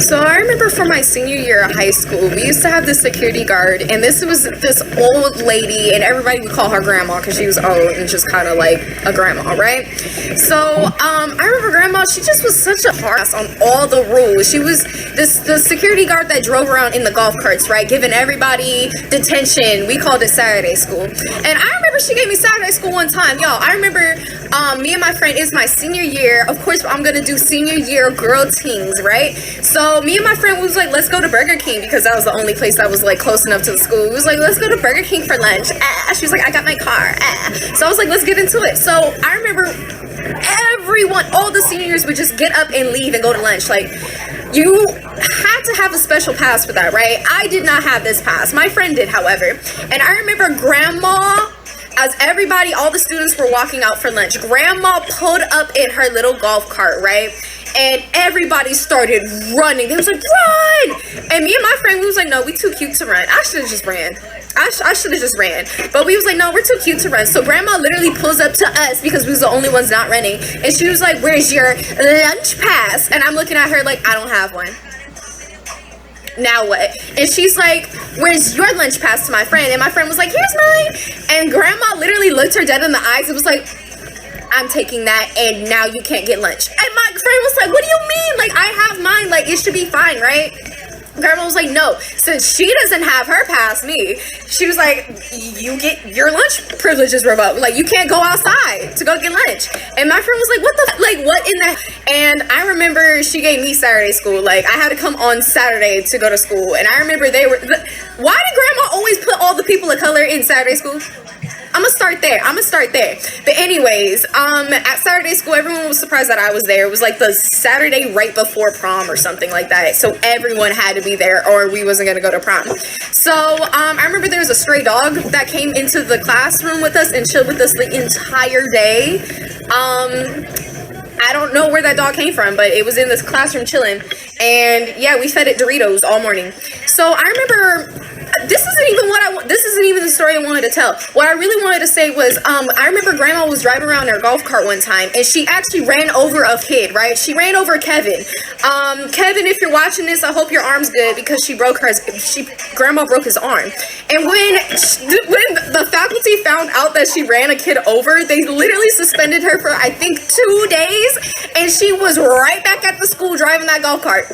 So I remember for my senior year of high school, we used to have this security guard, and this was this old lady, and everybody would call her grandma because she was old and just kind of like a grandma, right? So I remember grandma, she just was such a hard ass on all the rules. She was the security guard that drove around in the golf carts, right, giving everybody detention. We called it Saturday school. And I remember she gave me Saturday school one time. Y'all, I remember me and my friend, it's my senior year. Of course, I'm gonna do senior year girl teams, right? So me and my friend was like, let's go to Burger King, because that was the only place that was like close enough to the school. We was like, let's go to Burger King for lunch. She was like, I got my car. So I was like, let's get into it. So I remember everyone, all the seniors would just get up and leave and go to lunch. Like, you had to have a special pass for that, right? I did not have this pass. My friend did, however. And I remember grandma, as everybody, all the students were walking out for lunch, grandma pulled up in her little golf cart, right? And everybody started running. They was like, run! And me and my friend, we was like, no, we too cute to run. I should have just ran. I should have just ran. But we was like, no, we're too cute to run. So grandma literally pulls up to us because we was the only ones not running. And she was like, where's your lunch pass? And I'm looking at her like, I don't have one. Now what? And she's like, where's your lunch pass to my friend? And my friend was like, here's mine. And grandma literally looked her dead in the eyes and was like, I'm taking that, and now you can't get lunch. And my friend was like, what do you mean? Like, I have mine. Like, it should be fine, right? Grandma was like, no, since she doesn't have her pass, me, she was like, you get your lunch privileges revoked. Like, you can't go outside to go get lunch. And my friend was like, what the, like, what in the, and I remember she gave me Saturday school. Like, I had to come on Saturday to go to school. And I remember they were, why did grandma always put all the people of color in Saturday school? I'm gonna start there. But anyways, at Saturday school, everyone was surprised that I was there. It was like the Saturday right before prom or something like that. So everyone had to be there or we wasn't gonna go to prom. So I remember there was a stray dog that came into the classroom with us and chilled with us the entire day. I don't know where that dog came from, but it was in this classroom chilling. And yeah, we fed it Doritos all morning. So I remember, this isn't even the story I wanted to tell. What I really wanted to say was, I remember grandma was driving around in her golf cart one time, and she actually ran over a kid, right? She ran over Kevin. Kevin, if you're watching this, I hope your arm's good, because grandma broke his arm. And when the faculty found out that she ran a kid over, they literally suspended her for, I think, 2 days, and she was right back at the school driving that golf cart.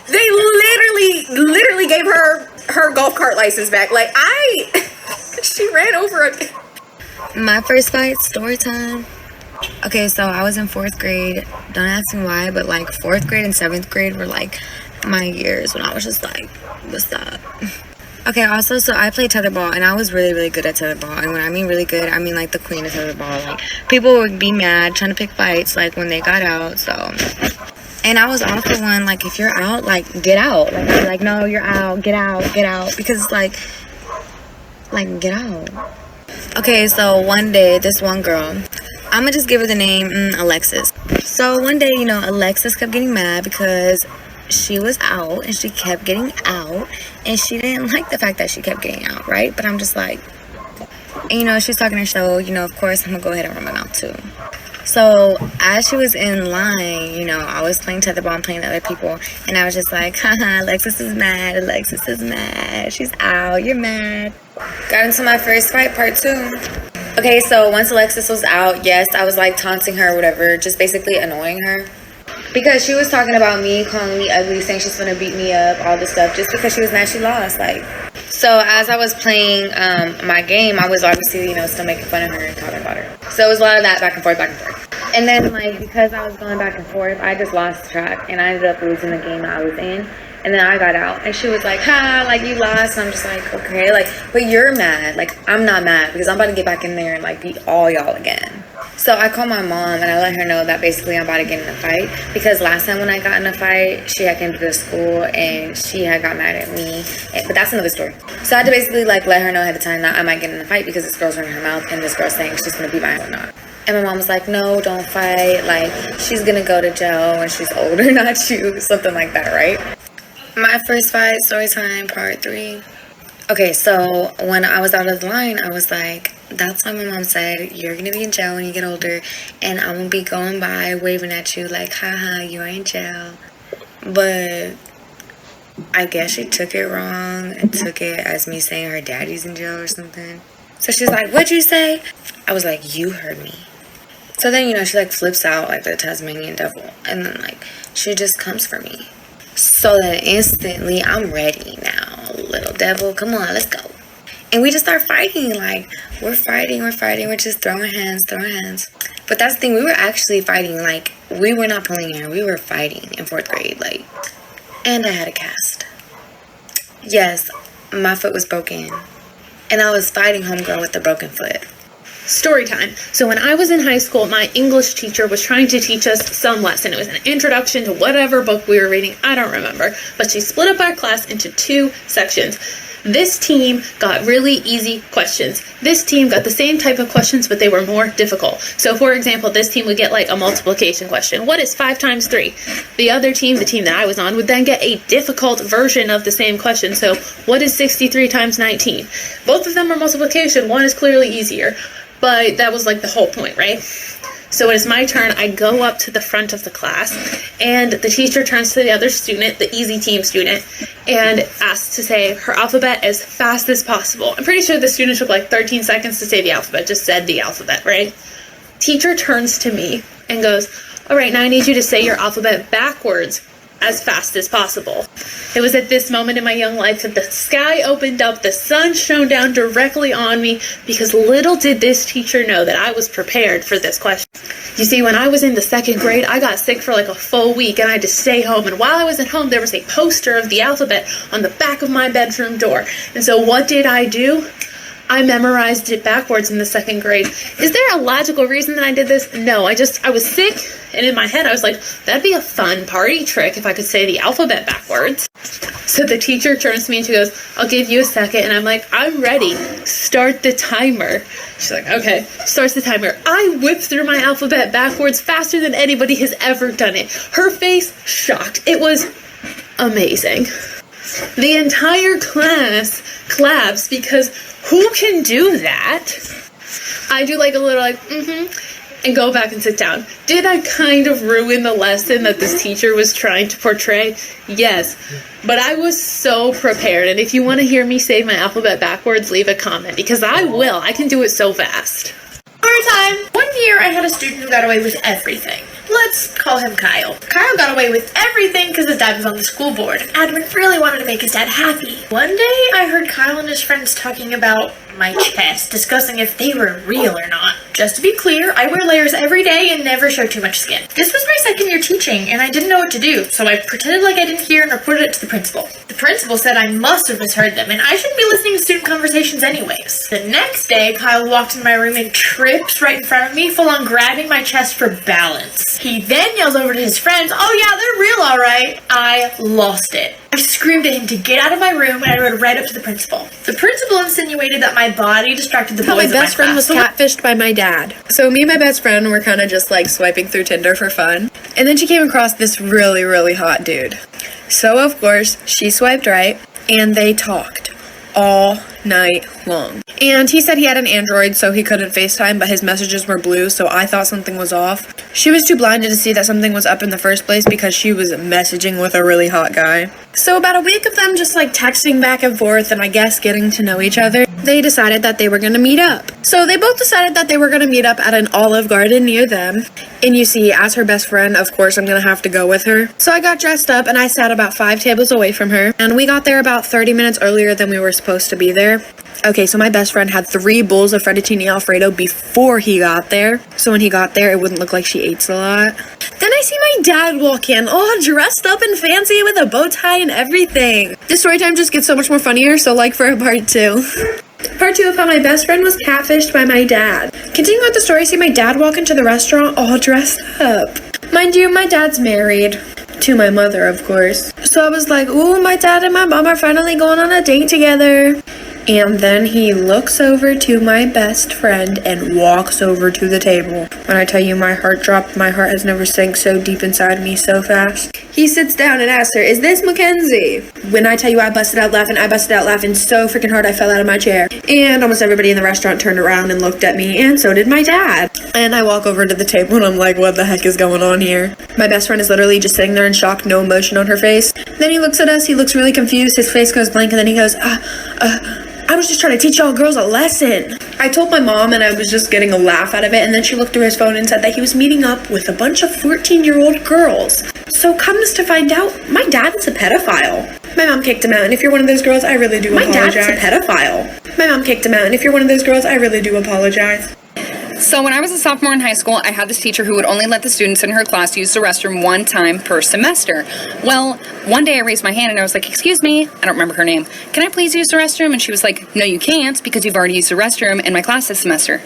They literally gave her golf cart license back. Like, she ran over a... My first fight, story time. Okay, so I was in 4th grade. Don't ask me why, but like 4th grade and 7th grade were like my years when I was just like, what's up? Okay, also, so I played tetherball, and I was really, really good at tetherball. And when I mean really good, I mean like the queen of tetherball. Like, people would be mad trying to pick fights, like, when they got out, so... And I was also one, like, if you're out, like, get out. Like, I'd be like, no, you're out, get out. Because it's like, get out. Okay, so one day, this one girl, I'm gonna just give her the name Alexis. So one day, you know, Alexis kept getting mad because she was out, and she kept getting out, and she didn't like the fact that she kept getting out, right? But I'm just like, and, you know, she's talking her show, you know, of course, I'm gonna go ahead and run my mouth too. So as she was in line, you know, I was playing tetherball and playing with other people, and I was just like, haha, Alexis is mad, she's out, you're mad. Got into my first fight, part 2. Okay, so once Alexis was out, yes, I was like taunting her or whatever, just basically annoying her. Because she was talking about me, calling me ugly, saying she's gonna beat me up, all this stuff, just because she was mad she lost, like. So as I was playing my game, I was obviously, you know, still making fun of her and talking about her. So it was a lot of that back and forth. And then, like, because I was going back and forth, I just lost track, and I ended up losing the game that I was in. And then I got out, and she was like, ha, like, you lost. And I'm just like, okay, like, but you're mad. Like, I'm not mad, because I'm about to get back in there and, like, beat all y'all again. So I called my mom, and I let her know that basically I'm about to get in a fight, because last time when I got in a fight, she had came to the school, and she had got mad at me, but that's another story. So I had to basically, like, let her know ahead of time that I might get in a fight, because this girl's running her mouth, and this girl's saying she's gonna beat my ass or not. And my mom was like, no, don't fight, like, she's gonna go to jail when she's older, not you, something like that, right? My first fight, story time, part 3. Okay, so when I was out of the line, I was like, that's why my mom said, you're gonna be in jail when you get older, and I'm gonna be going by waving at you like, haha, you are in jail. But I guess she took it wrong and took it as me saying her daddy's in jail or something. So she's like, what'd you say? I was like, you heard me. So then, she like flips out like the Tasmanian devil. And then like, she just comes for me. So then instantly, I'm ready now. Little devil, come on, let's go. And we just start fighting. Like, we're fighting. We're just throwing hands. But that's the thing, we were actually fighting. Like, we were not pulling hair. We were fighting in 4th grade. Like, and I had a cast. Yes, my foot was broken. And I was fighting homegirl with the broken foot. Story time. So when I was in high school, my English teacher was trying to teach us some lesson. It was an introduction to whatever book we were reading. I don't remember. But she split up our class into 2 sections. This team got really easy questions. This team got the same type of questions, but they were more difficult. So for example, this team would get like a multiplication question. What is 5 times 3? The other team, the team that I was on, would then get a difficult version of the same question. So what is 63 times 19? Both of them are multiplication. One is clearly easier, but that was like the whole point, right? So when it's my turn, I go up to the front of the class, and the teacher turns to the other student, the easy team student, and asks to say her alphabet as fast as possible. I'm pretty sure the student took like 13 seconds to say the alphabet, just said the alphabet, right? Teacher turns to me and goes, all right, now I need you to say your alphabet backwards as fast as possible. It was at this moment in my young life that the sky opened up, the sun shone down directly on me, because little did this teacher know that I was prepared for this question. You see, when I was in the 2nd grade, I got sick for like a full week and I had to stay home. And while I was at home, there was a poster of the alphabet on the back of my bedroom door. And so what did I do? I memorized it backwards in the 2nd grade. Is there a logical reason that I did this? No, I was sick, and in my head I was like, that'd be a fun party trick if I could say the alphabet backwards. So the teacher turns to me and she goes, I'll give you a second. And I'm like, I'm ready. Start the timer. She's like, okay. Starts the timer. I whip through my alphabet backwards faster than anybody has ever done it. Her face shocked. It was amazing. The entire class claps because who can do that? I do like a little and go back and sit down. Did I kind of ruin the lesson that this teacher was trying to portray? Yes, but I was so prepared. And if you want to hear me say my alphabet backwards, leave a comment, because I will. I can do it so fast. Story time! One year I had a student who got away with everything. Let's call him Kyle. Kyle got away with everything because his dad was on the school board. Admin really wanted to make his dad happy. One day I heard Kyle and his friends talking about my chest, discussing if they were real or not. Just to be clear, I wear layers every day and never show too much skin. This was my 2nd year teaching, and I didn't know what to do, so I pretended like I didn't hear and reported it to the principal. The principal said I must have misheard them, and I shouldn't be listening to student conversations anyways. The next day, Kyle walked into my room and trips right in front of me, full on grabbing my chest for balance. He then yells over to his friends, oh yeah, they're real alright. I lost it. I screamed at him to get out of my room, and I rode right up to the principal. The principal insinuated that my body distracted the boys My in best friend was class. catfished by my dad. So me and my best friend were kind of just like swiping through Tinder for fun. And then she came across this really, really hot dude. So of course, she swiped right, and they talked all night long. And he said he had an Android, so he couldn't FaceTime, but his messages were blue, so I thought something was off. She was too blinded to see that something was up in the first place because she was messaging with a really hot guy. So about a week of them just like texting back and forth and I guess getting to know each other, they decided that they were gonna meet up. So they both decided that they were gonna meet up at an Olive Garden near them. And you see, as her best friend, of course I'm gonna have to go with her. So I got dressed up and I sat about 5 tables away from her. And we got there about 30 minutes earlier than we were supposed to be there. Okay, so my best friend had 3 bowls of fettuccine alfredo before he got there. So when he got there, it wouldn't look like she ate a lot. Then I see my dad walk in, all dressed up and fancy with a bow tie and everything. This story time just gets so much more funnier, so like for a part 2. Part 2 of how my best friend was catfished by my dad. Continuing with the story, I see my dad walk into the restaurant all dressed up. Mind you, my dad's married. To my mother, of course. So I was like, ooh, my dad and my mom are finally going on a date together. And then he looks over to my best friend and walks over to the table. When I tell you my heart dropped, my heart has never sank so deep inside me so fast. He sits down and asks her, "Is this 𝐬𝐭𝐨𝐫𝐢𝐞𝐬?" When I tell you I busted out laughing so freaking hard I fell out of my chair. And almost everybody in the restaurant turned around and looked at me, and so did my dad. And I walk over to the table and I'm like, what the heck is going on here? My best friend is literally just sitting there in shock, no emotion on her face. Then he looks at us, he looks really confused, his face goes blank, and then he goes, I was just trying to teach y'all girls a lesson. I told my mom and I was just getting a laugh out of it, and then she looked through his phone and said that he was meeting up with a bunch of 14-year-old girls. So comes to find out, my dad is a pedophile. My mom kicked him out, and if you're one of those girls, I really do apologize. My dad's a pedophile. My mom kicked him out, and if you're one of those girls, I really do apologize. So when I was a sophomore in high school, I had this teacher who would only let the students in her class use the restroom one time per semester. Well, one day I raised my hand and I was like, "Excuse me," I don't remember her name, "can I please use the restroom?" And she was like, "No, you can't, because you've already used the restroom in my class this semester."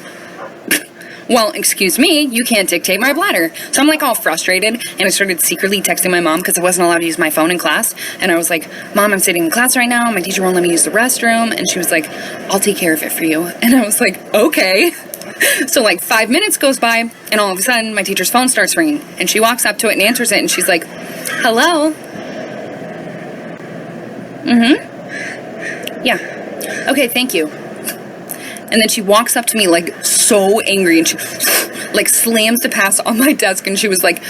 Well, excuse me, you can't dictate my bladder. So I'm like all frustrated, and I started secretly texting my mom because I wasn't allowed to use my phone in class. And I was like, "Mom, I'm sitting in class right now, my teacher won't let me use the restroom." And she was like, "I'll take care of it for you." And I was like, "Okay." So like 5 minutes goes by, and all of a sudden my teacher's phone starts ringing, and she walks up to it and answers it, and she's like, "Hello?" "Yeah. Okay, thank you." And then she walks up to me like so angry, and she like slams the pass on my desk, and she was like,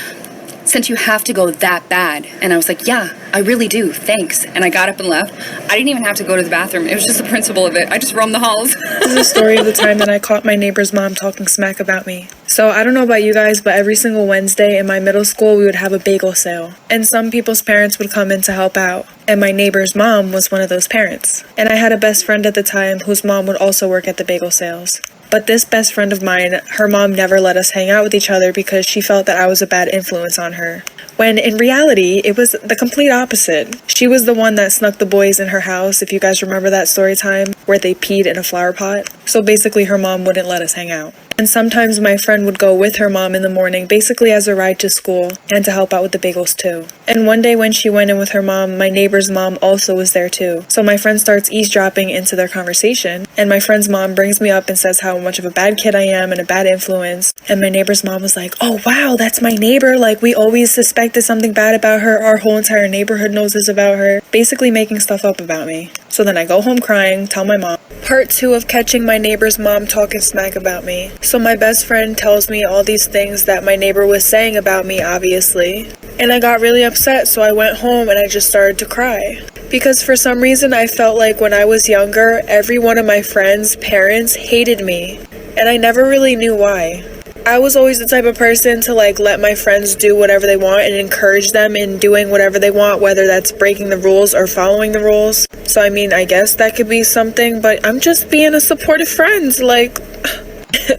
"Since you have to go that bad." And I was like, "Yeah, I really do, thanks." And I got up and left. I didn't even have to go to the bathroom. It was just the principle of it. I just roamed the halls. This is a story of the time that I caught my neighbor's mom talking smack about me. So I don't know about you guys, but every single Wednesday in my middle school, we would have a bagel sale. And some people's parents would come in to help out. And my neighbor's mom was one of those parents. And I had a best friend at the time whose mom would also work at the bagel sales. But this best friend of mine, her mom never let us hang out with each other because she felt that I was a bad influence on her. When in reality, it was the complete opposite. She was the one that snuck the boys in her house, if you guys remember that story time, where they peed in a flower pot. So basically her mom wouldn't let us hang out. And sometimes my friend would go with her mom in the morning, basically as a ride to school, and to help out with the bagels too. And one day when she went in with her mom, my neighbor's mom also was there too. So my friend starts eavesdropping into their conversation, and my friend's mom brings me up and says how much of a bad kid I am and a bad influence. And my neighbor's mom was like, "Oh wow, that's my neighbor, like we always suspected something bad about her, our whole entire neighborhood knows this about her," basically making stuff up about me. So then I go home crying, tell my mom. Part 2 of catching my neighbor's mom talking smack about me. So my best friend tells me all these things that my neighbor was saying about me, obviously. And I got really upset, so I went home and I just started to cry. Because for some reason I felt like when I was younger, every one of my friends' parents hated me. And I never really knew why. I was always the type of person to like let my friends do whatever they want and encourage them in doing whatever they want, whether that's breaking the rules or following the rules. So I mean, I guess that could be something, but I'm just being a supportive friend, like...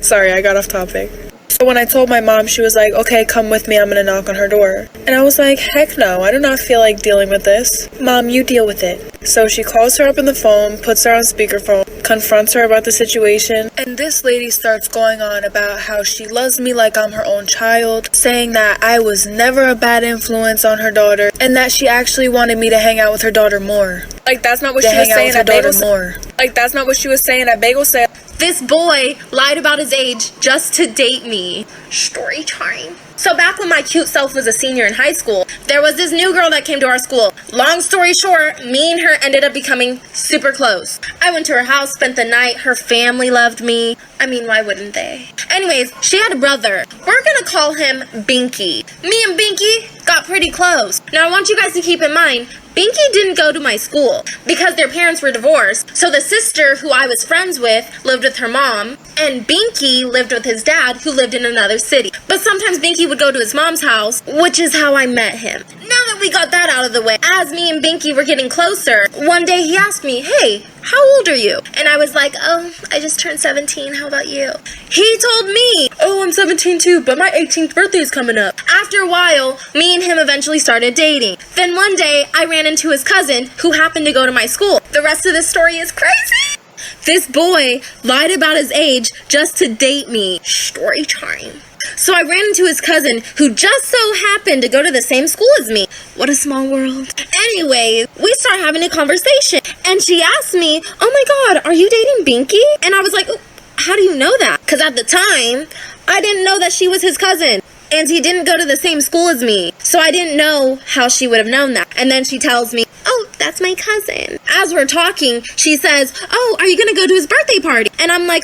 Sorry, I got off topic. So when I told my mom, she was like, "Okay, come with me, I'm gonna knock on her door." And I was like, heck no, I do not feel like dealing with this. "Mom, you deal with it." So she calls her up on the phone, puts her on speakerphone, confronts her about the situation, and this lady starts going on about how she loves me like I'm her own child, saying that I was never a bad influence on her daughter, and that she actually wanted me to hang out with her daughter more. Like, that's not what she was saying at bagel sale. Like, that's not what she was saying at bagel sale. This boy lied about his age just to date me. Story time. So back when my cute self was a senior in high school, there was this new girl that came to our school. Long story short, me and her ended up becoming super close. I went to her house, spent the night. Her family loved me. I mean, why wouldn't they? Anyways, she had a brother. We're gonna call him Binky. Me and Binky got pretty close. Now I want you guys to keep in mind, Binky didn't go to my school because their parents were divorced. So the sister who I was friends with lived with her mom, and Binky lived with his dad who lived in another city. But sometimes Binky would go to his mom's house, which is how I met him. Now that we got that out of the way, as me and Binky were getting closer, one day he asked me, "Hey, how old are you?" And I was like, "Oh, I just turned 17, how about you?" He told me, "Oh, I'm 17 too, but my 18th birthday is coming up." After a while, me and him eventually started dating. Then one day, I ran into his cousin who happened to go to my school. The rest of this story is crazy. This boy lied about his age just to date me. Story time. So I ran into his cousin, who just so happened to go to the same school as me. What a small world. Anyway, we start having a conversation, and she asked me, oh my god, are you dating Binky? And I was like, how do you know that? Because at the time, I didn't know that she was his cousin. And he didn't go to the same school as me. So I didn't know how she would have known that. And then she tells me, oh, that's my cousin. As we're talking, she says, oh, are you gonna go to his birthday party? And I'm like,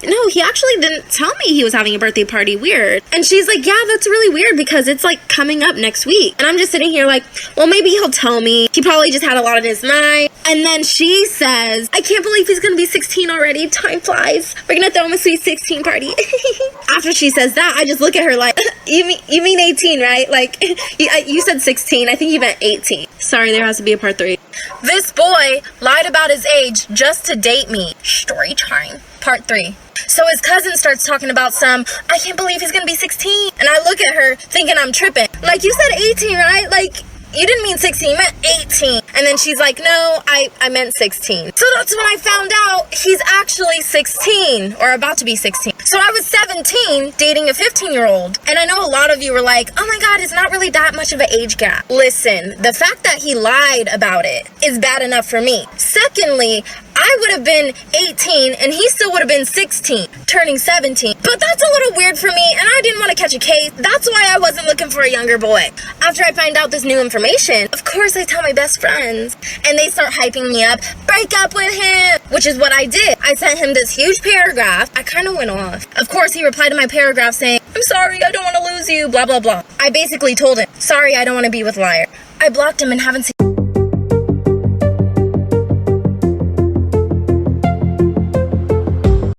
no, he actually didn't tell me he was having a birthday party. Weird. And she's like, yeah, that's really weird because it's like coming up next week. And I'm just sitting here like, well, maybe he'll tell me. He probably just had a lot on his mind. And then she says, I can't believe he's gonna be 16 already. Time flies. We're gonna throw him a sweet 16 party. After she says that, I just look at her like, you mean 18, right? Like, you said 16. I think you meant 18. Sorry, there has to be a part 3. This boy lied about his age just to date me. Story time. Part 3. So his cousin starts talking about I can't believe he's gonna be 16. And I look at her thinking I'm tripping. Like, you said 18, right? Like, you didn't mean 16, you meant 18. And then she's like, no, I meant 16. So that's when I found out he's actually 16, or about to be 16. So I was 17 dating a 15-year-old. And I know a lot of you were like, oh my god, it's not really that much of an age gap. Listen, the fact that he lied about it is bad enough for me. Secondly, I would have been 18 and he still would have been 16, turning 17. But that's a little weird for me and I didn't want to catch a case. That's why I wasn't looking for a younger boy. After I find out this new information, of course I tell my best friends and they start hyping me up. Break up with him, which is what I did. I sent him this huge paragraph. I kind of went off. Of course he replied to my paragraph saying, I'm sorry, I don't want to lose you, blah, blah, blah. I basically told him, sorry, I don't want to be with Liar. I blocked him and haven't seen